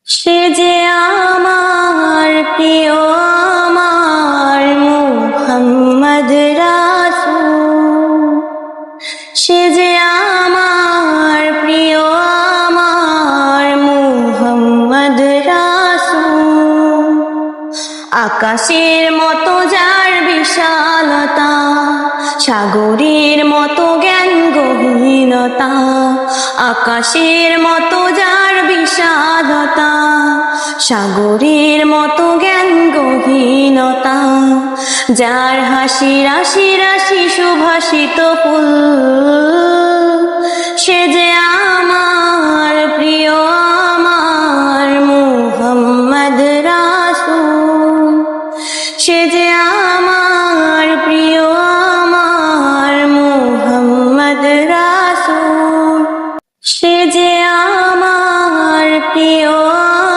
সে যে আমার প্রিয় আমার মুহাম্মদ রাসূল, সে যে আমার প্রিয় আমার মুহাম্মদ রাসূল। আকাশের মতো যার বিশালতা, সাগরের মতো জ্ঞান গভীরতা। আকাশের মতো যার বিশালতা, সাগরের মতো জ্ঞান গভীরতা। যার হাসি রাশি রাশি সুভাষিত ফুল, সে যে আমার প্রিয় আমার মুহাম্মদ রাসূল। সে যে আমার প্রিয় আমার মুহাম্মদ রাসূল। সে যে আমার প্রিয়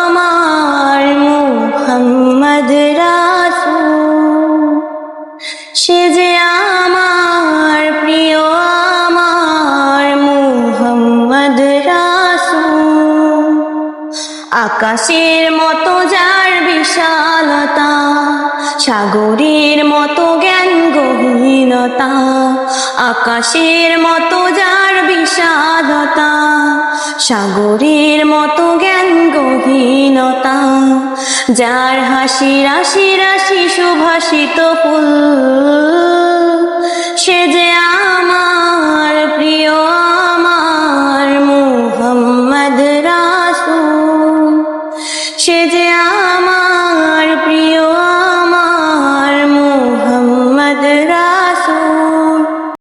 আমার মুহাম্মদ রাসূল। সে যে আমার প্রিয় আমার মুহাম্মদ রাসূল। আকাশের মতো যার বিশালতা, সাগরের মতো জ্ঞান গভীরতা। আকাশের মতো যার বিশালতা, সাগরের মতো জ্ঞান গভীরতা। যার হাসি রাশি রাশি সুভাষিত ফুল, সে যে